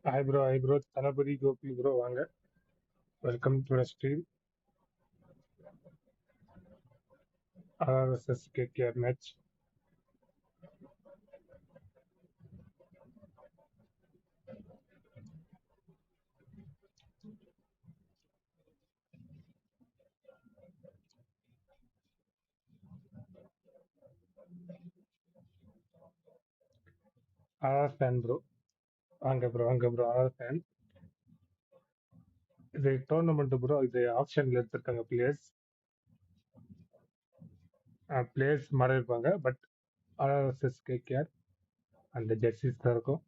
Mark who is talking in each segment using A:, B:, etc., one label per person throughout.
A: Hi bro, Thanapati Gopi bro, வாங்க. Welcome to the stream. RSS KKR match. RR fan bro. வாங்க bro, RR fan. இது tournament bro, இது ஆப்ஷன்ல எடுத்திருக்காங்க players மாறி இருப்பாங்க. பட் RSS KKR அந்த ஜெர்சிஸ் தான் இருக்கும்.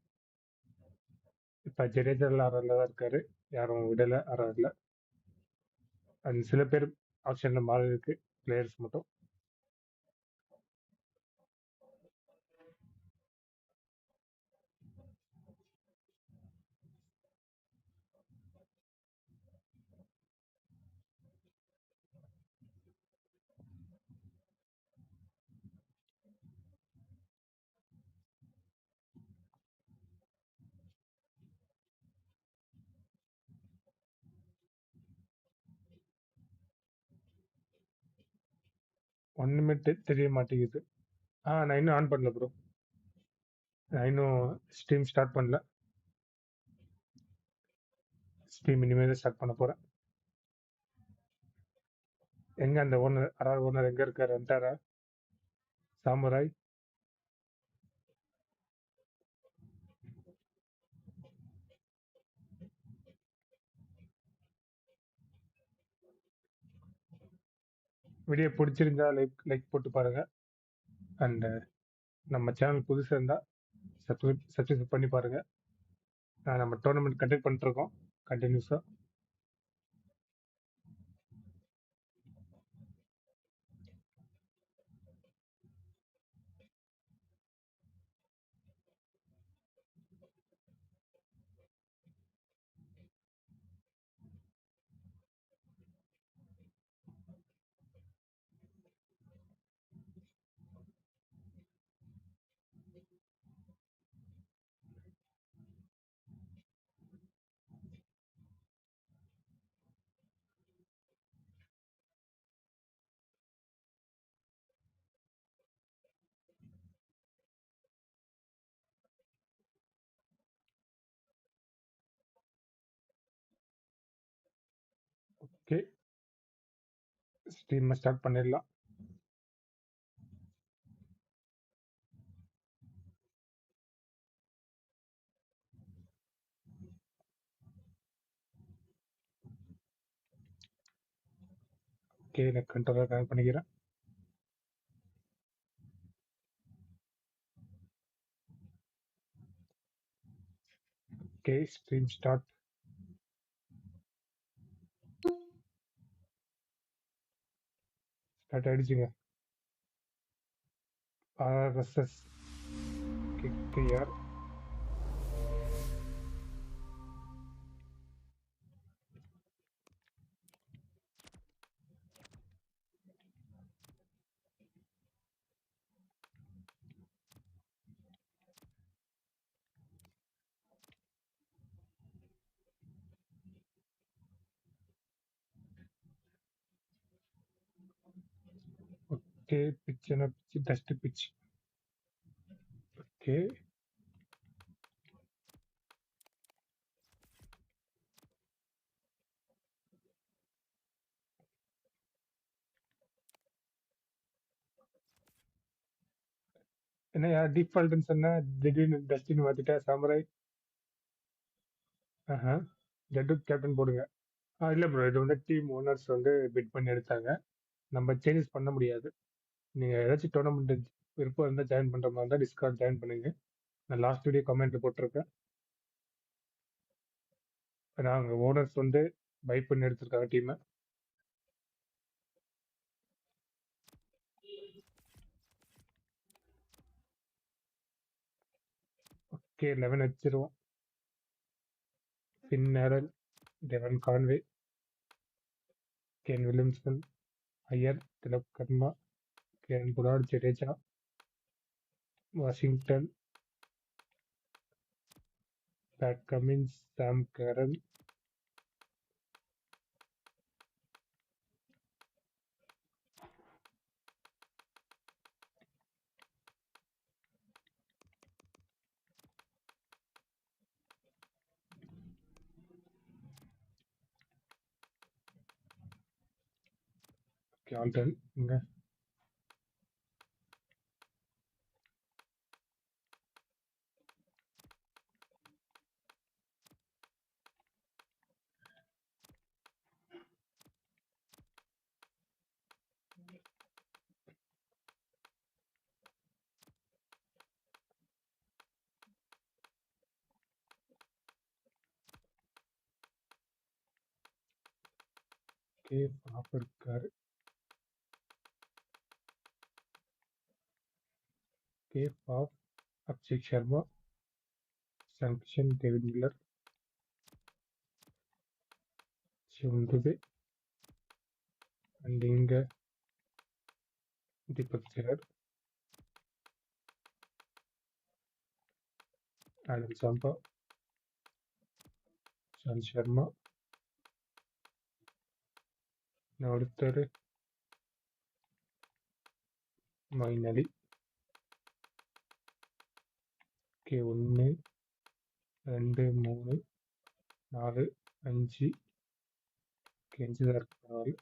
A: இப்ப ஜடேஜால RRல தான் இருக்காரு. யாரும் விடல RRல. அண்ட் சில பேர் ஆப்ஷன்ல மாறி இருக்கு, பிளேயர்ஸ் மட்டும். ஒண்ணுமே தெரிய மாட்டேங்குது. நான் இன்னும் ஆன் பண்ணல ப்ரோ. நான் இன்னும் ஸ்ட்ரீம் ஸ்டார்ட் பண்ணல. ஸ்ட்ரீம் இனிமேல் ஸ்டார்ட் பண்ண போறேன். எங்க அந்த ஓனர் RR ஓனர் எங்க இருக்காரு? வந்துட்டாரா சாமுராய்? வீடியோ பிடிச்சிருந்தா லைக் போட்டு பாருங்க. அண்ட் நம்ம சேனல் புதுசாக இருந்தா சப்ஸ்கிரைப் பண்ணி பாருங்க. நம்ம டோர்னமெண்ட் கண்டக்ட் பண்ணிட்டு இருக்கோம் கண்டினியூஸா. ஓகே, ஸ்ட்ரீம் ஸ்டார்ட் பண்ணிடலாம். ஓகே, நான் கண்ட்ரோலர் கனெக்ட் பண்ணிக்கிறேன். ஓகே, ஸ்ட்ரீம் ஸ்டார்ட் ஆயிடுச்சுங்க. RSS KKR. ஓகே, பிச் என்ன பிச்? Dust pitch. ஓகே, என்ன யார் டிஃபால்ட்னு சொன்னா திடீர்னு டஸ்டின் மாத்திட்டா சாமுராய்? ஜட்டு கேப்டன் போடுங்க. இல்ல ப்ரோ, இது வந்து டீம் ஓனர்ஸ் வந்து பிட் பண்ணி எடுத்தாங்க. நம்ம சேஞ்சஸ் பண்ண முடியாது. நீங்க ஏதாச்சும் டோர்னமெண்ட் விருப்பம் இருந்தால் ஜாயின் பண்ற மாதிரி இருந்தால் டிஸ்கார்ட் ஜாயின் பண்ணுங்க. நான் லாஸ்ட் வீடியோ கமெண்ட்ல போட்டிருக்கேன். நாங்க ஓனர்ஸ் வந்து பை பண்ணி எடுத்திருக்காங்க டீமை. ஓகே 11 வச்சிருவோம். Fin நேரல், டெவன் Conway, Kane Williamson, Iyer, Tilak karma, can புராட், Jadeja, Washington, Pat Cummins, Sam கேரன், Alton இங்க ஆஃப் இருக்காரு. Of Abhishek Sharma, சங்கஷன், David Miller, சிவந்துபே and இங்க தீபக் சேகர், ஆடம் சாம்பா, ஷான் சர்மா, அடுத்தது மொயின் அலி. ஓகே 1 2 3 4 5 5 தான் இருக்கு. பரவாயில்ல.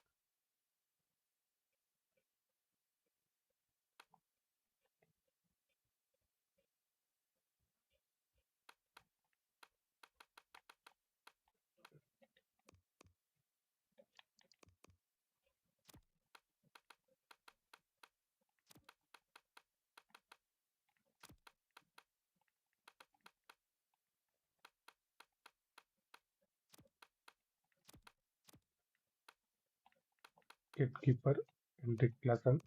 A: Keeper Heinrich Klaasen,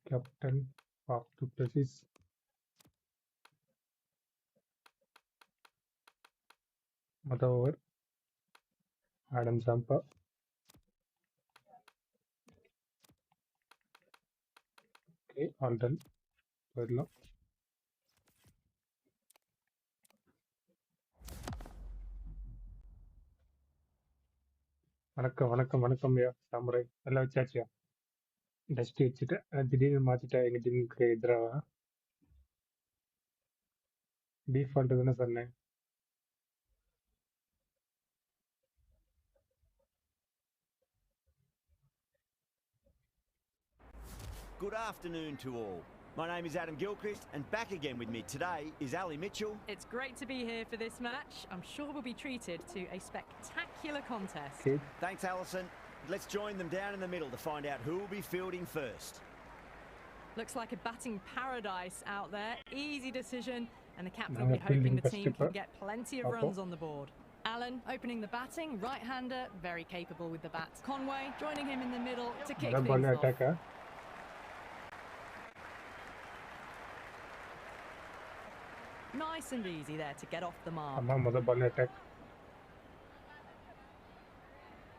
A: captain Faf du Plessis, மொதல் ஓவர் ஆடம் சாம்பா, ஓகே ஆல்டன் போயிடலாம். வணக்கம் வணக்கம் வணக்கம் ஐயா சாமுரை. எல்லாம் வச்சாச்சியா? டஸ்ட் வச்சுட்டேன். திடீர்னு மாத்திட்டா எங்க டீமுக்கு எதிராக. டிஃபால்ட் தானே சொன்னேன்.
B: Good afternoon to all. My name is Adam Gilchrist, and back again with me today is Ali Mitchell.
C: It's great to be here for this match. I'm sure we'll be treated to a spectacular contest.
A: Okay.
B: Thanks, Alison. Let's join them down in the middle to find out who will be fielding first.
C: Looks like a batting paradise out there. Easy decision, and the captain will be hoping the team can get plenty of runs on the board. Alan opening the batting, right-hander, very capable with the bat. Conway joining him in the middle to kick things off. Nice and easy there to get off the mark.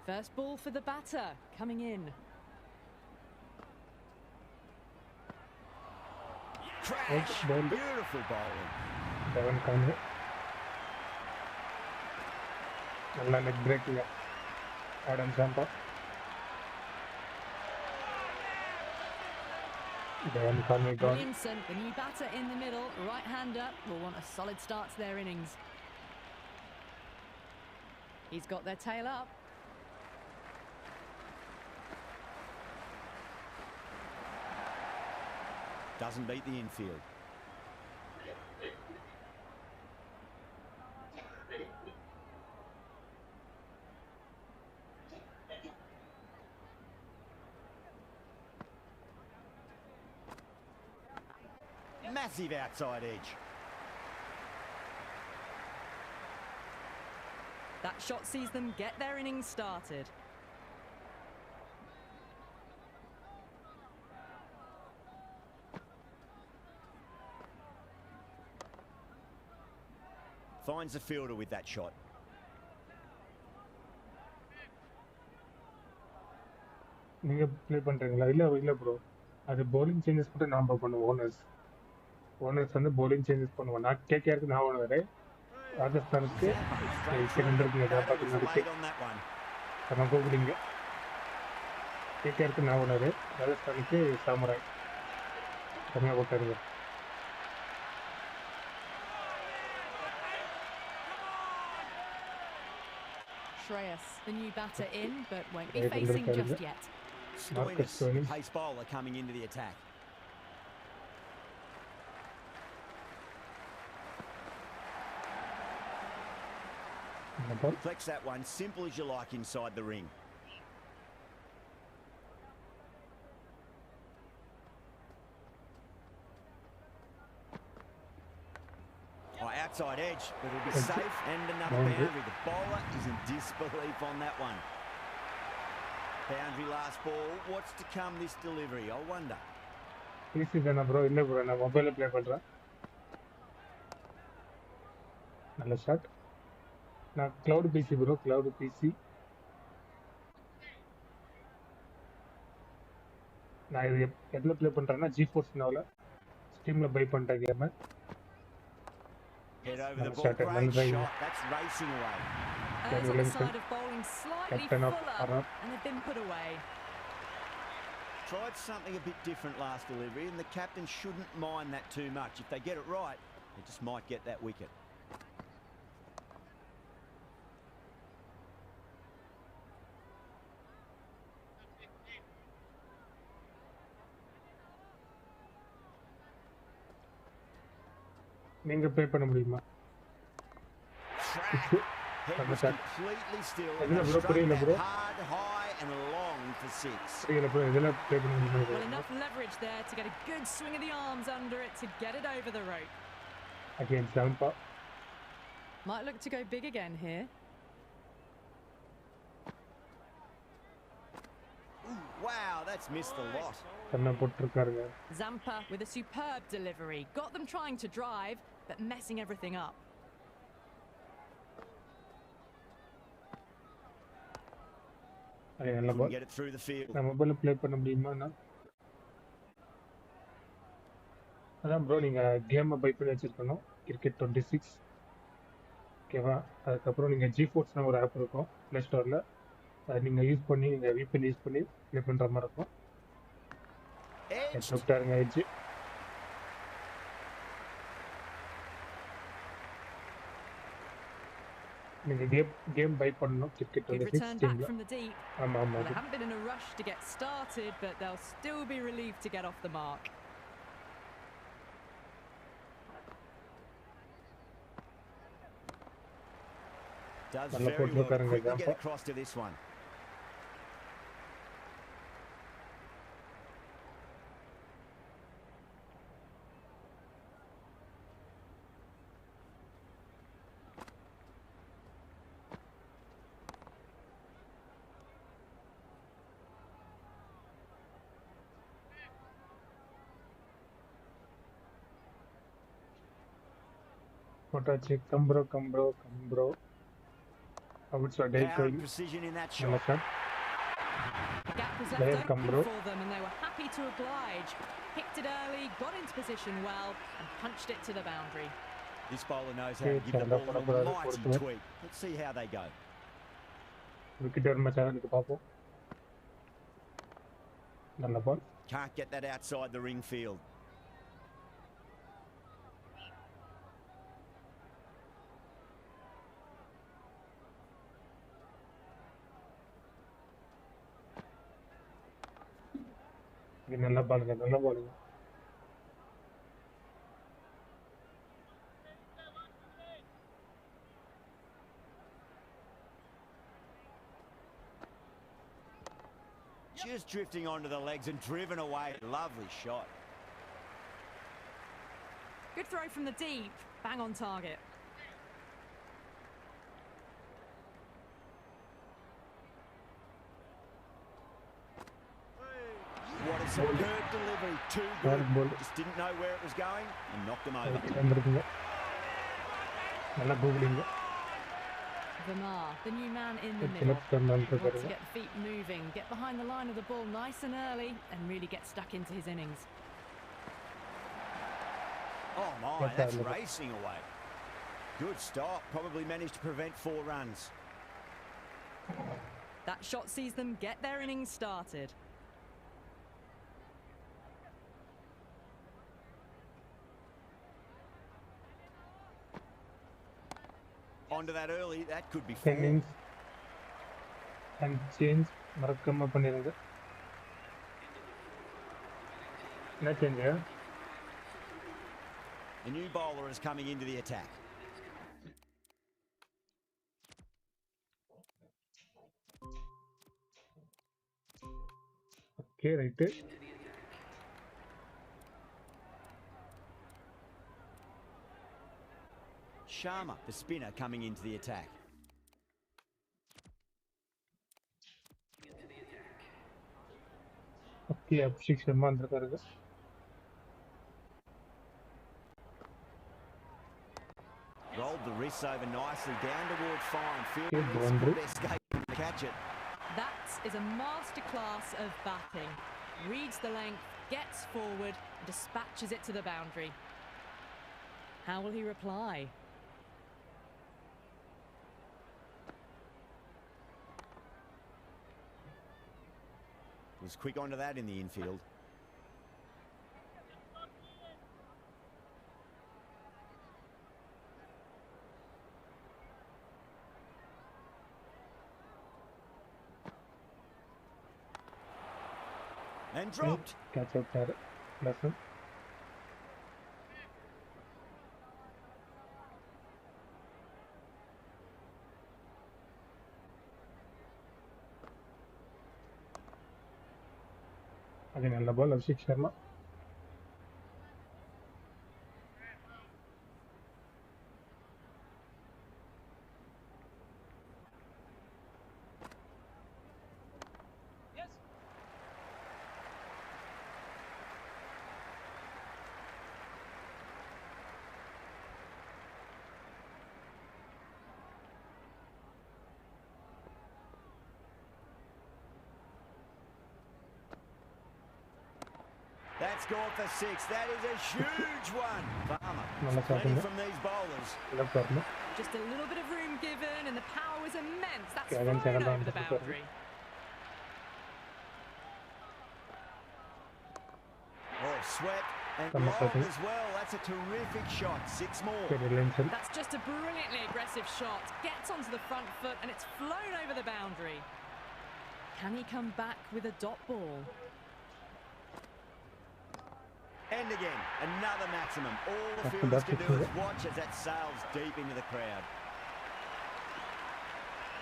C: First ball for the batter, coming in.
B: Crash! Beautiful bowling.
A: Devon Conway. Nalla leg break here. Adam Zampa. Devon Conway gone.
C: Williamson, the new batter in the middle, right-hander, will want a solid start to their innings. He's got their tail up.
B: Doesn't beat the infield. Massive outside edge.
C: shot sees them get their innings started.
B: Finds the fielder with that shot.
A: நீங்க play பண்றீங்களா? இல்ல bro, அது bowling changes மட்டும் நாம பண்ணுவோம். Owners வந்து bowling changes பண்ணுவோம். நான் கேகேஆருக்கு நான் ஓனர், ராஜஸ்தானுக்கு செகண்ட் இருக்குங்க. ஜாப்பாக்கு நடிச்சு நம்ம கூப்பிடுங்க. கேகேஆருக்கு நான் ஓனர், ராஜஸ்தானுக்கு சாமுராய். தனியா போட்டாருங்க.
C: Shreyas, the new batter in, but won't be facing just yet.
B: Stoinis, pace bowler coming into the attack. Flex that one, simple as you like inside the ring. Outside edge, but it'll be safe, and another boundary. The bowler is in disbelief on that one. Boundary last ball. What's to come this delivery? I wonder.
A: PC தான bro? இல்ல bro, நான் மொபைல்ல play பண்றேன். நல்ல shot. நான் cloud PC bro, cloud PC. நான் இது எதுல ப்ளே பண்றேன்னா GeForce Nowல ஸ்டீம்ல பை பண்ணிட்டேன் game.
B: Head over the ball, great shot, that's racing away.
C: As on the side of bowling slightly fuller, and they've been put away.
B: Tried something a bit different last delivery, and the captain shouldn't mind that too much. If they get it right, they just might get that wicket.
A: நீங்க play பண்ண முடியுமா?
B: Head was completely still. Hard, high and long for six.
C: Well, enough leverage there to get a good swing of the arms under it to get it over the rope.
A: Again, Zampa.
C: Might look to go big again here.
B: Ooh, wow, that's missed the lot.
C: Zampa with a superb delivery. Got them trying to drive, but messing everything up.
B: Couldn't get it through the field.
A: நான் மொபைல்ல play பண்ண முடியுமா? அதான் bro, நீங்க கேமை by பண்ணி வச்சிருக்கணும். Cricket 26 ஓகேவா? அதுக்கப்புறம் நீங்க GeForceனு ஒரு ஆப் இருக்கும் ப்ளே ஸ்டோர்ல. அதை நீங்க யூஸ் பண்ணி, நீங்க VPN யூஸ் பண்ணி ப்ளே பண்ற மாதிரி இருக்கும். எடுத்துட்டாருங்க எட்ஜ். நீங்க கேம் பை பண்ணனும் கிரிக்கெட் 26 டீம்ல. ஆமா.
C: They haven't been in a rush to get started, but they'll still be relieved to get off the mark.
B: Does very well. Quickly get across to this one.
A: போட்டாச்சு. கம்ப்ரோ. I would say
B: precision in that shot.
C: Gap was left open for them and they were happy to oblige. Picked it early, got into position well and punched it to the boundary.
B: This bowler knows how to give the ball a mighty tweak. Let's see how they go.
A: Wicket மச்சானுக்கு பாப்போம். நல்ல பால்.
B: Can't get that outside the ring field.
A: நல்ல பாலுங்க.
B: Just drifting onto the legs and driven away. Lovely shot.
C: Good throw from the deep. Bang on target.
B: Superb delivery, too good. Just didn't know where it was going and knocked them over.
C: Vermaar, the new man in the middle. Wants to get the feet moving, get behind the line of the ball nice and early, and really get stuck into his innings.
B: Oh my, that's racing away. Good stop, probably managed to prevent 4 runs.
C: That shot sees them get their innings started.
B: Onto that early, that could be 4.
A: Innings and change மறக்காம பண்ணிருங்க. என்ன change?
B: The new bowler is coming into the attack.
A: Okay, right.
B: Sharma, the spinner, coming into the attack.
A: Okay, Abhishek Sharma வந்திருக்காரு.
B: Rolled the wrists over nicely down towards fine. Field escape to catch it.
C: That is a masterclass of batting. Reads the length, gets forward, dispatches it to the boundary. How will he reply?
B: Was quick onto that in the infield. And dropped.
A: Catch out there. Lesson. Again, on the ball, Abhishek Sharma.
B: That's gone for 6. That is a huge one. Farmer, plenty from these bowlers.
C: Just a little bit of room given, and the power was immense. That's flying over the boundary.
B: Oh, swept and rolled as well. That's a terrific shot. 6 more.
C: That's just a brilliantly aggressive shot. Gets onto the front foot, and it's flown over the boundary. Can he come back with a dot ball?
B: And again, another maximum. All the fielders can do is watch as that sails deep into the crowd.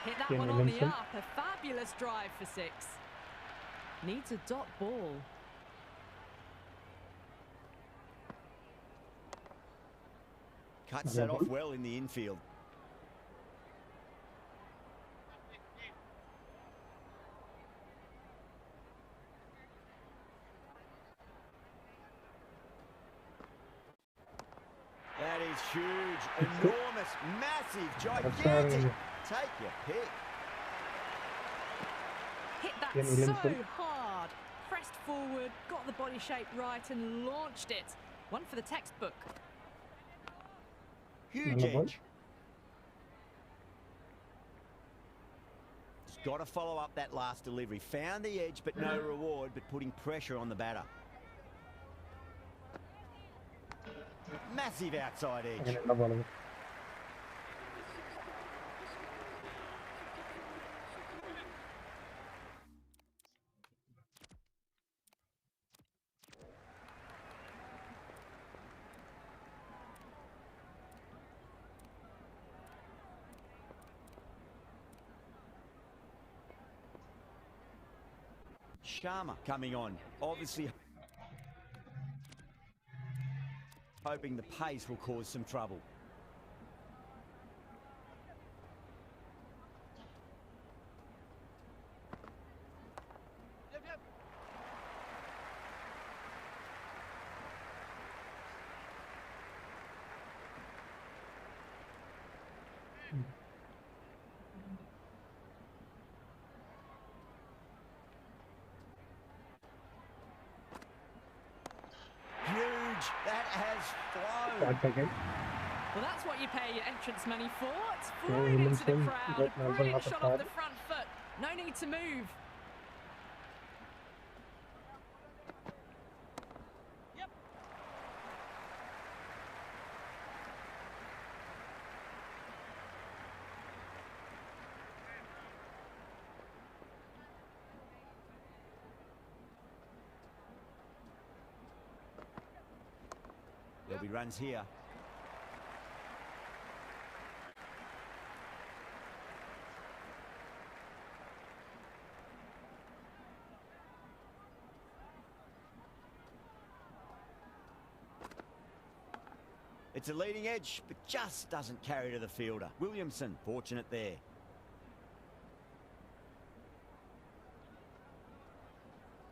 C: Hit that one on the up. A fabulous drive for 6. Needs a dot ball.
B: Cuts that off well in the infield. That is huge, enormous, massive, gigantic. Take your pick.
C: Hit that so hard. Pressed forward, got the body shape right and launched it. One for the textbook.
B: Huge edge. Just got to follow up that last delivery. Found the edge, but no reward, but putting pressure on the batter. Massive outside edge. Sharma coming on, obviously hoping the pace will cause some trouble. Huge. That has flown.
C: Well, that's what you pay your entrance money for. It's flying into the crowd. Brilliant shot off the front foot. No need to move. Yep.
B: There'll be runs here. It's a leading edge, but just doesn't carry to the fielder. Williamson, fortunate there.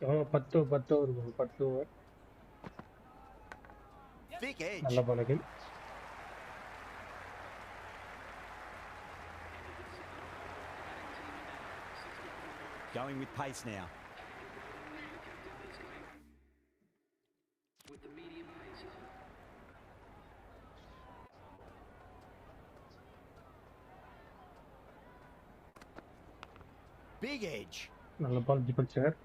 A: Oh, 10 over.
B: Thick edge.
A: Nalla ball again.
B: Going with pace now.
D: With the medium pace.
B: Big edge.
A: Nalla ball deeper chair.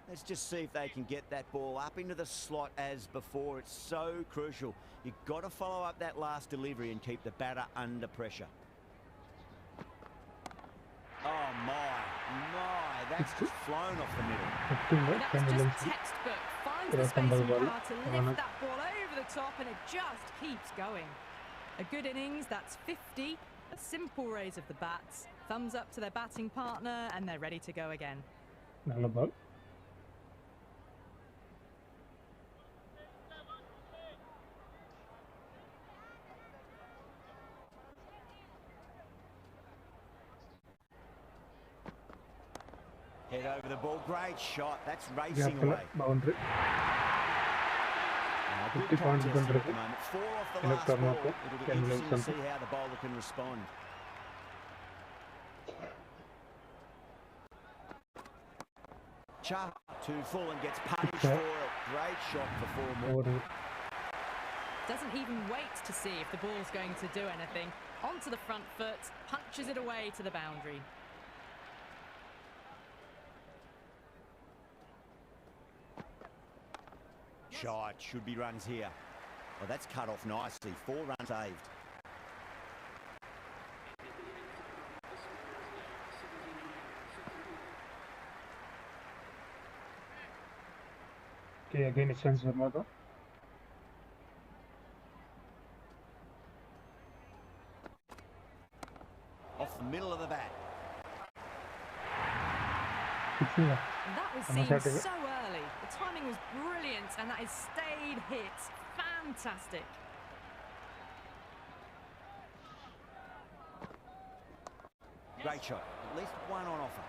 B: Let's just see if they can get that ball up into the slot as before. It's so crucial. You've got to follow up that last delivery and keep the batter under pressure. Oh my, that's just flown off the middle.
C: That's just textbook. Finds the space and power to lift that ball over the top, and it just keeps going. A good innings, that's 50. A simple raise of the bats. Thumbs up to their batting partner, and they're ready to go again.
A: Nalla ball.
B: Head over the ball, great shot. That's racing away.
A: Boundary.
B: 50 points at the moment. 4 off the last ball. It'll be interesting to see how the bowler can respond. Chart too full and gets punished for it. Great shot for 4 more.
C: Doesn't even wait to see if the ball's going to do anything. Onto the front foot, punches it away to the boundary.
B: Shot, should be runs here. Well, that's cut off nicely. 4 runs saved.
A: Okay, again it's chance for
B: Off the middle of the bat.
C: That was seen so early. The timing was brilliant, and that is stayed hit. Fantastic.
B: Great shot. At least one on offer.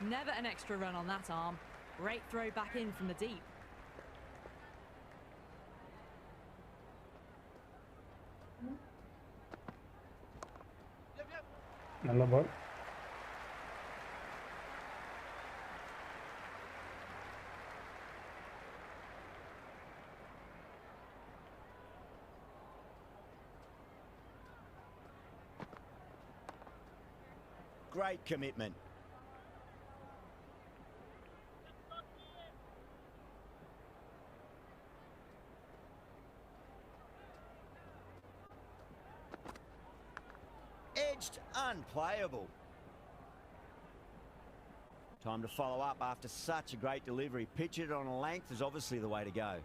C: Never an extra run on that arm. Great throw back in from the deep.
A: Nalla ball.
B: Great commitment. Edged, unplayable. Time to follow up after such a great delivery. Pitch it on a length is obviously the way to go.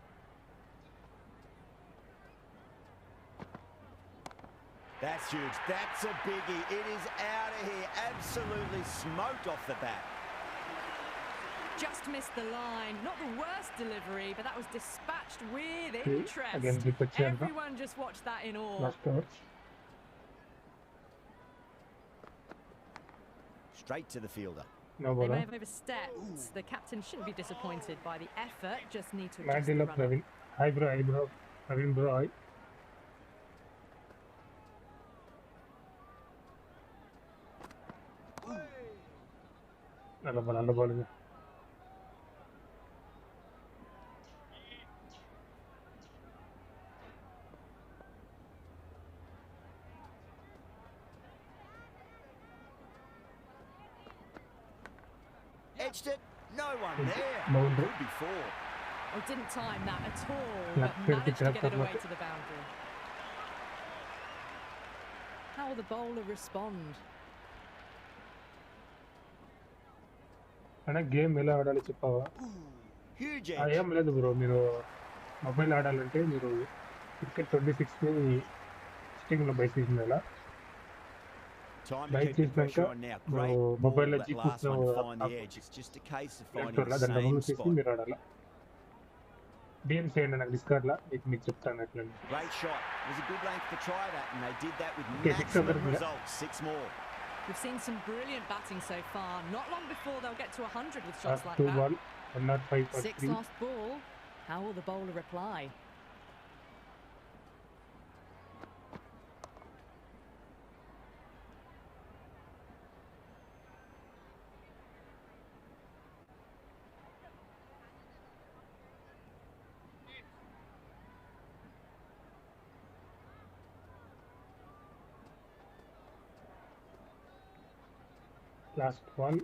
B: That's huge. That's a biggie. It is out of here. Absolutely smoked off the bat.
C: Just missed the line. Not the worst delivery, but that was dispatched with
A: Okay,
C: interest.
A: again with the chair,
C: Everyone just watched that in awe.
A: Last overs.
B: Straight to the fielder.
A: No
C: They
A: ball.
C: may have overstepped. The captain shouldn't be disappointed by the effort. Just need to adjust
A: Mantle
C: the
A: of
C: run.
A: Praveen. Eyebrow. Praveen bro, hi. நல்ல பாலுங்க.
B: Edged it, no one there.
A: Boundary.
B: Could be four.
C: Oh, didn't time that at all, but managed to get it away to the boundary. How will the bowler respond?
A: అన్న game ఎలా ఆడాలి చెప్పావా? ఏం లేదు bro, మీరు mobile ఆడాలంటే మీరు cricket 26 ని స్టింగ్లో బై చేసిన బై చేసినాక మొబైల్లో జీ దాంట్లో చేసి మీరు ఆడాలి. డిఎం చేయండి నాకు డిస్కార్డ్లా, మీకు చెప్తాను ఎట్లా.
C: We've seen some brilliant batting so far. Not long before they'll get to 100 with shots like that.
A: 105.3.
C: Six last ball. How will the bowler reply?
A: Last one.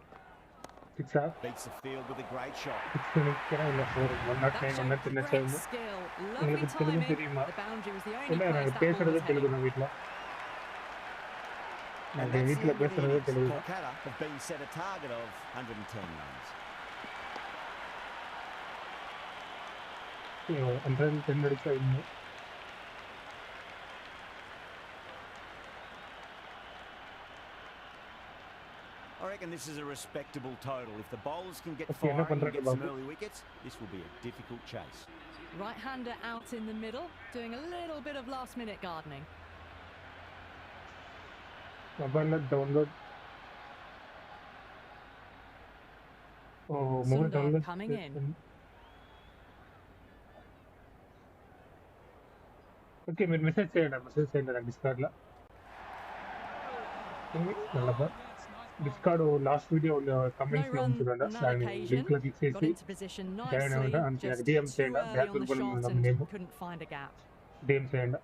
A: 6 up.
B: Beats the field with a great shot.
A: 6 109 107.
C: Skill. Lovely timing. The boundary was the only place that ball was heading.
B: And that's the end of the innings. Kolkata have been set a target of 110 runs.
A: 110 అడిచా ఇన్ని.
B: I reckon this is a respectable total. If the bowlers can get firing and get some early wickets, this will be a difficult chase.
C: Right-hander out in the middle, doing a little bit of last-minute gardening.
A: Mobile download. Oh, mobile download
C: coming in.
A: Okay, మీరు message చేయండి నాకు డిస్కార్డ్లో. నల్లబా discard last video comments లో ఉంచుకోండి. దాన్ని link లో click చేసి join అవ్వండి. అంతే డిఎం చేయండి. బ్యాక్ దుర్బల్ నేమ్ డిఎం చేయండి.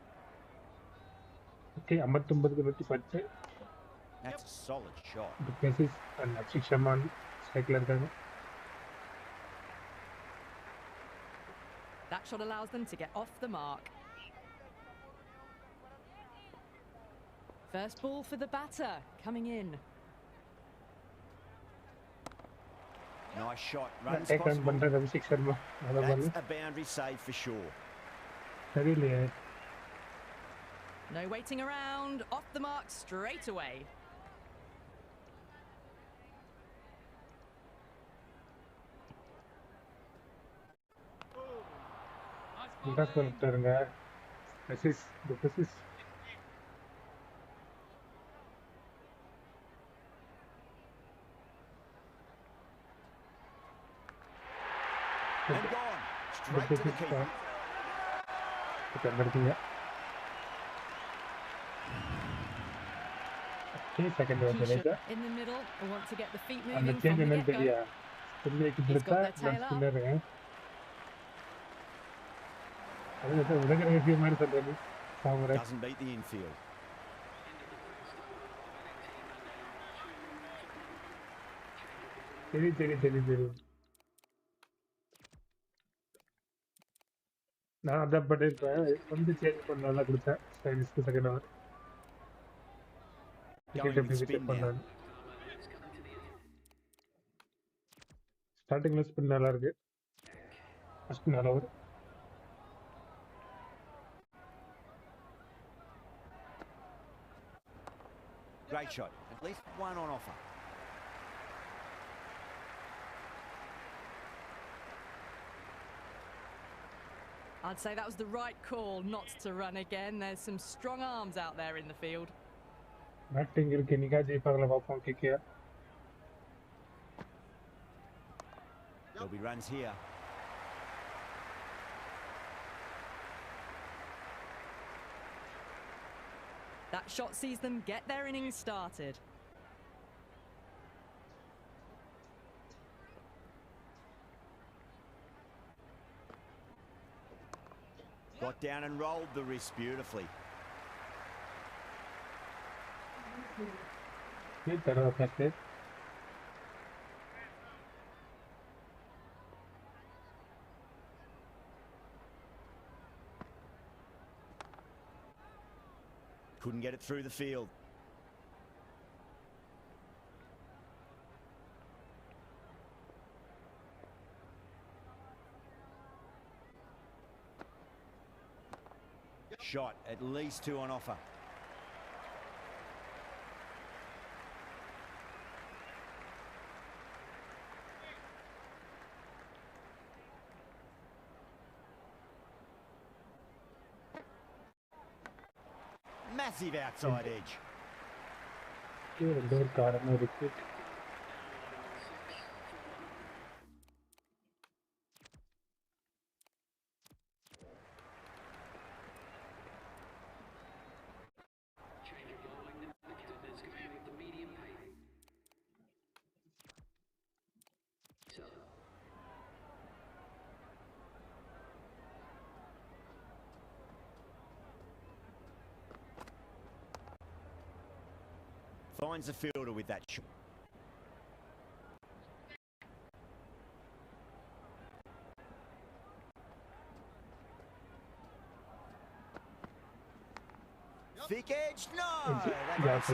A: ఓకే 59 పెట్టి పచ్చే.
B: That's a solid shot.
A: The places and Abhishek Sharma cycler there.
C: That shot allows them to get off the mark. First ball for the batter coming in.
B: Nice shot. Runs possible. That's a boundary save for sure.
A: Really?
C: No waiting around. Off the mark straight away.
A: That's one turn. This is.
B: And gone. Straight to the keeper.
A: Second
C: in the middle. I want to get the feet moving from the get-go. He's got their tail up.
B: Doesn't beat the infield.
A: நான் அதான் பண்ணிருப்பேன். வந்து change பண்ணலாம் கொடுத்தேன் ஸ்டைலிஷ்க்கு second over. ஸ்டார்டிங்ல spin நல்லா இருக்கு. First நாலு over.
B: Great shot. At least one on offer.
C: I'd say that was the right call not to run again. There's some strong arms out there in the field.
A: Batting இருக்கு நிகா ஜெயிப்பாங்களா பாப்போம் KKR.
B: There'll be runs here.
C: That shot sees them get their innings started.
B: Got down and rolled the wrist beautifully. Couldn't get it through the field. Shot, at least 2 on offer. Massive outside edge. Finds the fielder with that shot. Thick edge, no! That's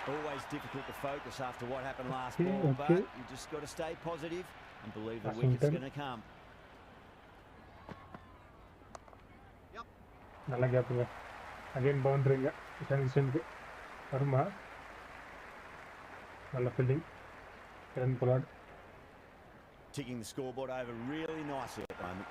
B: always difficult to focus after what happened last ball, but you just got to stay positive and believe the wicket's going to come.
A: Again boundary Arma fielding
B: Ticking the scoreboard over really nicely at the moment.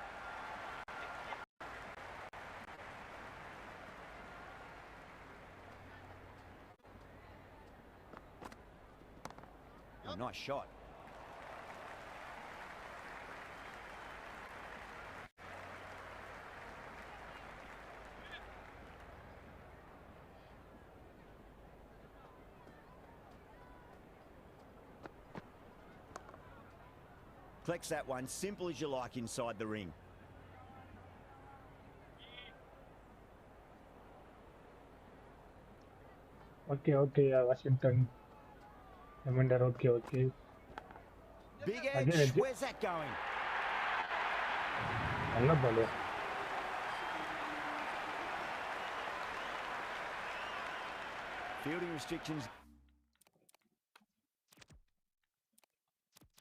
B: Oh, nice shot. Collects that one, simple as you like inside the ring.
A: Okay, Washington. Commander, okay.
B: Big edge, where's that going? Fielding restrictions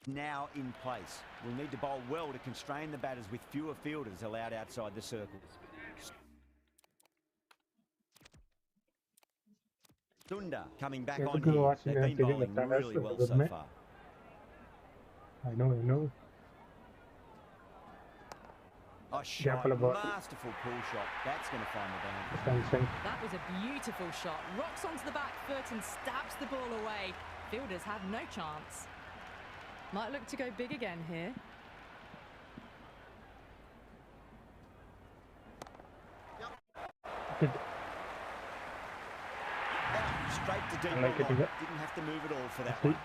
B: now in place. We'll need to bowl well to constrain the batters with fewer fielders allowed outside the circle. Sunda coming back on here. They've been bowling really well so far.
A: I know.
B: A shot, masterful pull shot. That's going to find the band.
C: That was a beautiful shot. Rocks onto the back foot and stabs the ball away. Fielders have no chance. Might look to go big again here.
B: Straight to deep. Didn't have to move at all for that one.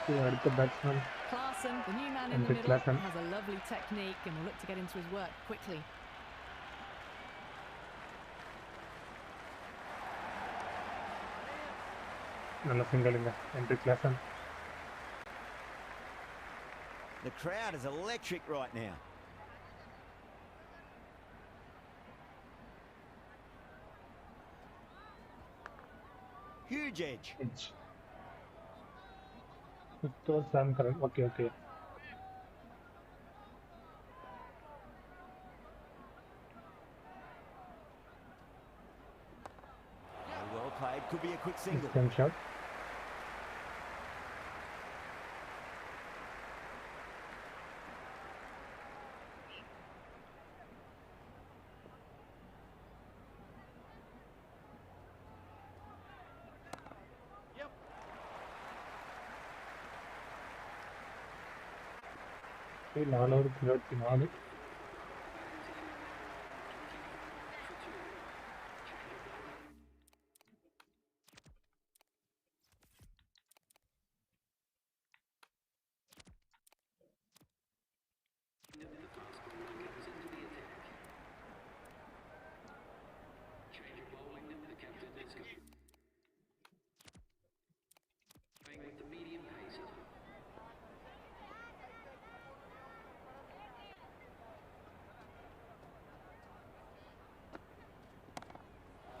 A: The batsman.
C: Clarkson, the new man in the middle, has a lovely technique and will look to get into his work quickly.
B: The crowd is electric right now. Huge edge.
A: Okay.
B: Well played. Could be a quick single.
A: Shot. 424.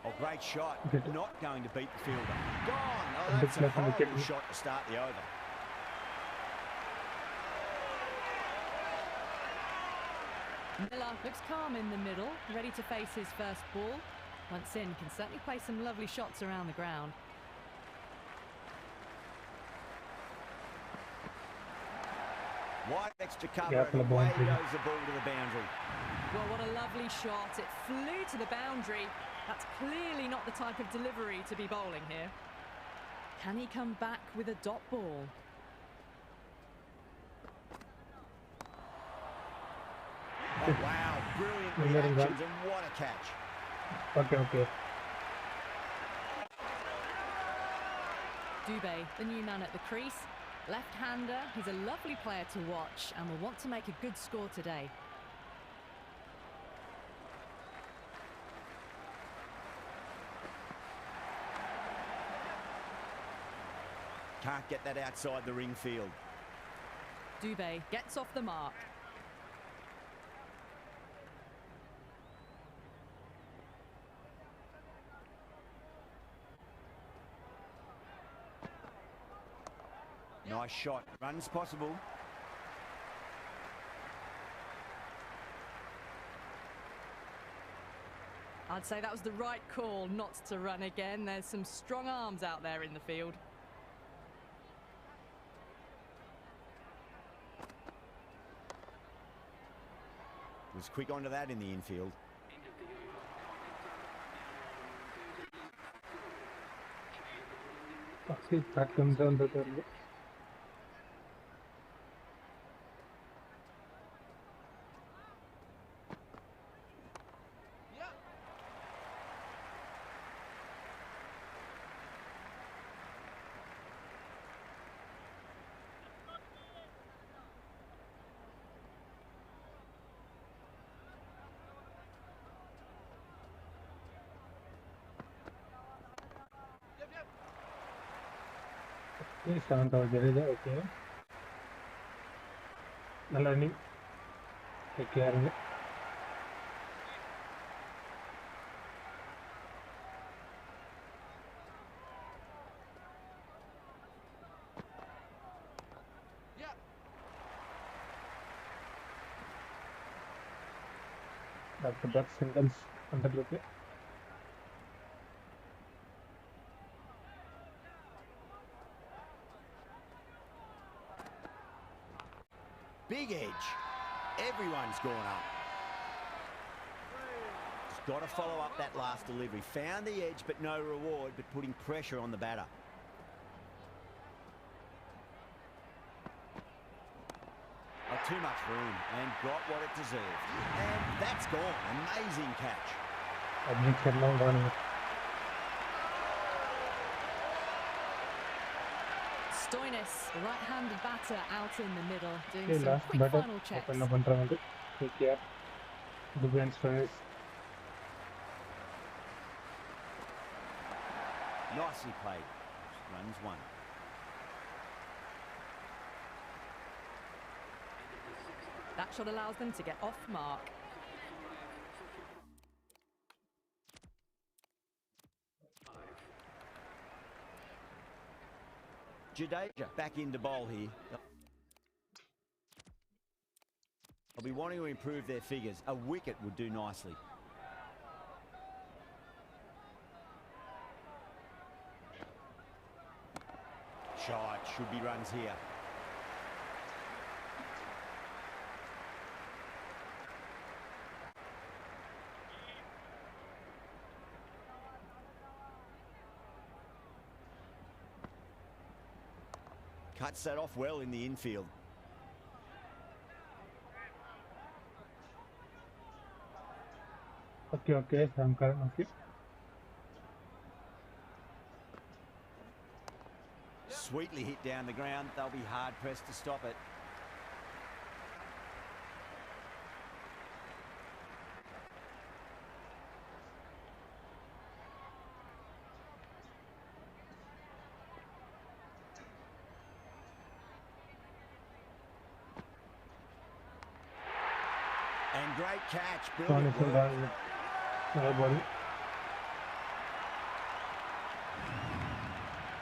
B: Oh, great shot. Not going to beat the fielder. Gone. Oh, that's a horrible shot to start the over.
C: Miller looks calm in the middle, ready to face his first ball. Once in, can certainly play some lovely shots around the ground.
B: Wide extra cover, and away goes the ball to the boundary.
C: Well, what a lovely shot. It flew to the boundary. That's clearly not the type of delivery to be bowling here. Can he come back with a dot ball?
B: Oh, wow. Brilliant reactions, and what a catch.
A: Okay.
C: Dubé, the new man at the crease. Left-hander, he's a lovely player to watch and will want to make a good score today.
B: Can't get that outside the ring field.
C: Dubé gets off the mark.
B: Nice shot. Runs possible.
C: I'd say that was the right call not to run again. There's some strong arms out there in the field.
B: Was quick onto that in the infield.
A: That comes down the third. Okay, 7th over Jadeja, okay. Nalla running. Take care. After that singles under the
B: Big edge. Everyone's gone up. Just got to follow up that last delivery. Found the edge, but no reward, but putting pressure on the batter. Oh, too much room, and got what it deserved. And that's gone. Amazing catch.
C: Stoinis, the right-handed batter, out in the middle, doing some quick final checks.
A: Take care. Defense first.
B: Nicely played. Runs one.
C: That shot allows them to get off mark.
B: Jadeja back into bowl here. They'll be wanting to improve their figures. A wicket would do nicely. Shot, should be runs here. Cuts that off well in the infield.
A: Okay, I'm Karan. Okay.
B: Sweetly hit down the ground. They'll be hard-pressed to stop it. And great catch. Brilliant work.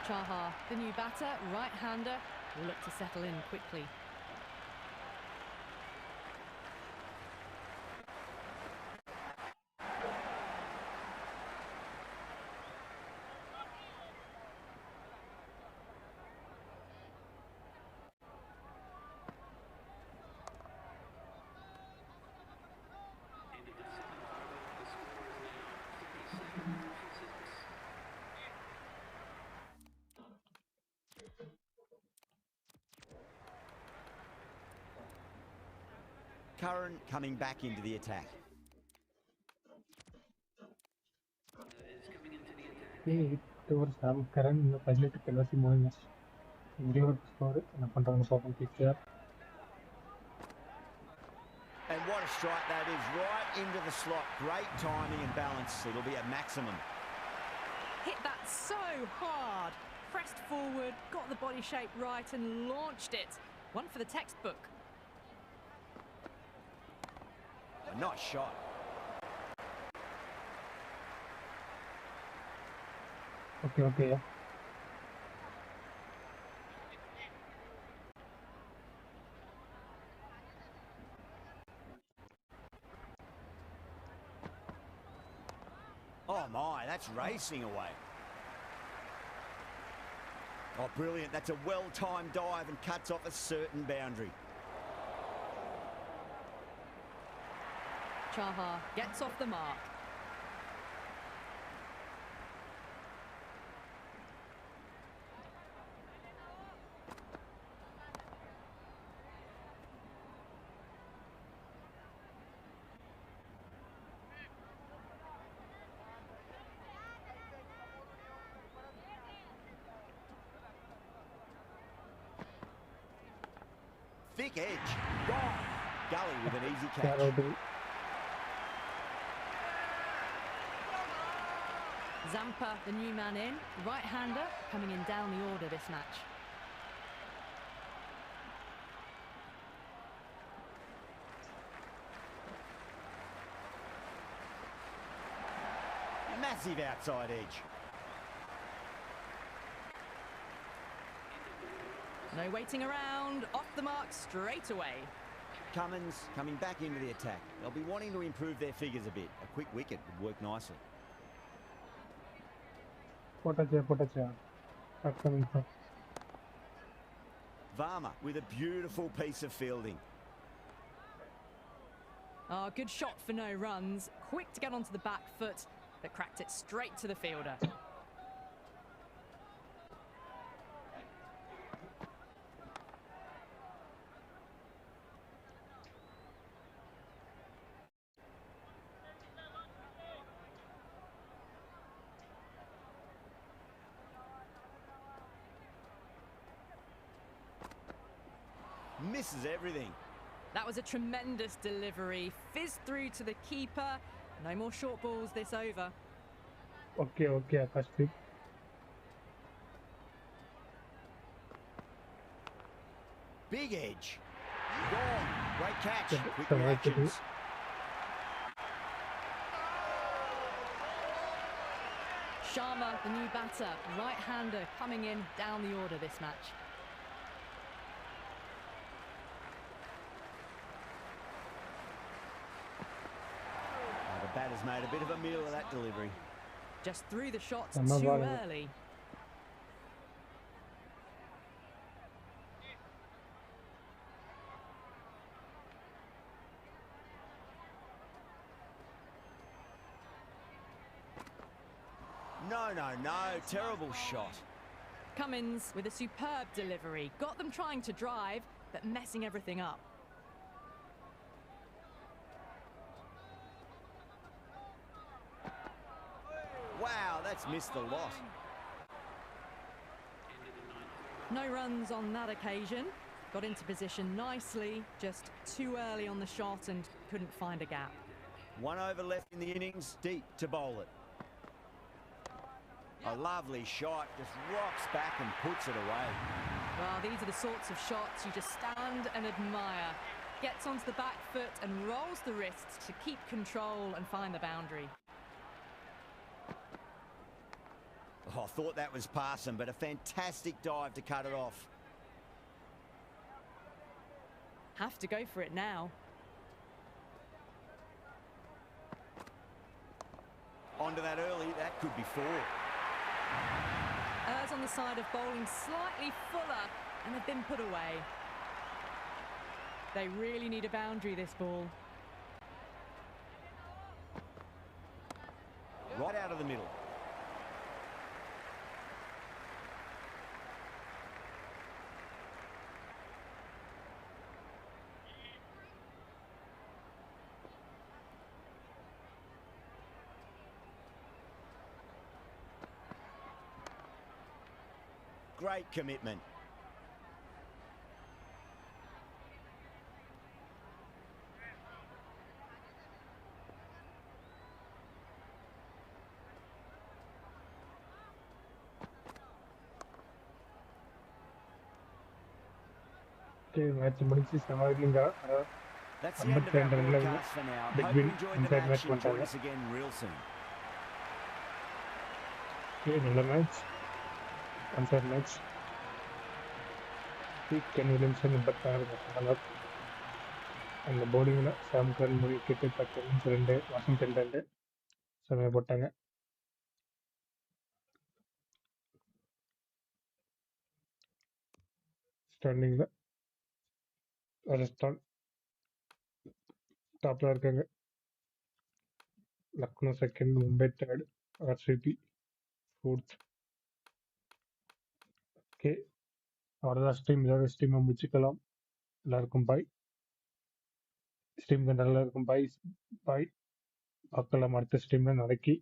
C: Chaha, the new batter, right-hander, will look to settle in quickly.
B: Curran coming back into the attack.
A: Okay, towards Sam Karan in the pilot Kelvasi moving us. India score and up and down the bottom picture.
B: And what a strike that is, right into the slot. Great timing and balance. It'll be a maximum.
C: Hit that so hard. Pressed forward, got the body shape right and launched it. One for the textbook.
B: A nice shot.
A: Okay, yeah.
B: Oh my, that's racing away. Oh, brilliant. That's a well-timed dive and cuts off a certain boundary.
C: Chaha gets off the mark.
B: Thick edge. Gone. Gully with an easy catch.
C: Zampa, the new man in. Right-hander coming in down the order this match.
B: Massive outside edge.
C: No waiting around, off the mark straight away.
B: Cummins coming back into the attack. They'll be wanting to improve their figures a bit. A quick wicket would work nicely.
A: Potacha. Upcoming.
B: Varma with a beautiful piece of fielding.
C: Oh, good shot for no runs. Quick to get onto the back foot, but cracked it straight to the fielder.
B: Misses everything.
C: That was a tremendous delivery. Fizzed through to the keeper. No more short balls this over.
A: Okay, Akash.
B: Big edge. Gone. Great catch.
A: Yeah,
B: Quick
A: so
B: reactions.
C: Sharma, the new batter, right-hander coming in down the order this match.
B: The batter's made a bit of a meal of that delivery.
C: Just threw the shots
A: I'm not
C: too
A: worried.
C: early.
B: No. Terrible shot.
C: Cummins with a superb delivery. Got them trying to drive, but messing everything up.
B: that's missed the lot.
C: No runs on that occasion. Got into position nicely, just too early on the shot and couldn't find a gap.
B: 1 over left in the innings, deep to bowl it. A lovely shot, just rocks back and puts it away.
C: Well, these are the sorts of shots you just stand and admire. Gets onto the back foot and rolls the wrists to keep control and find the boundary.
B: Oh, I thought that was passing, but a fantastic dive to cut it off.
C: Have to go for it now.
B: Onto that early, that could be 4.
C: Errs on the side of bowling slightly fuller and have been put away. They really need a boundary, this ball.
B: Right out of the middle. Great commitment.
A: Okay, match முடிஞ்சு சமாளிங்க.
B: That's the end of our
A: 52
B: broadcast for now.
A: big
B: Hope you
A: win
B: enjoyed the
A: inside
B: match
A: match
B: and join
A: பண்ணிட்டாங்க.
B: us again real soon.
A: Okay, நல்ல match. Answer match. Ken Williamson 86 run. அந்த பவுலிங்ல சாம் curl, முனி கிட்ட 10 runs 2, Washington 2 செமையா போட்டாங்க. ஸ்டாண்டிங்ல ராஜஸ்தான் டாப்ல இருக்காங்க. Lucknow second, Mumbai third, RCB fourth. Okay, அவ்வளோதான் ஸ்ட்ரீம். இதோட ஸ்ட்ரீமை முடிச்சுக்கலாம். எல்லாருக்கும் பாய். ஸ்ட்ரீம் கண்ட எல்லாருக்கும் பாய் பாய். பார்க்கலாம் அடுத்த ஸ்ட்ரீம்ல நாளைக்கு.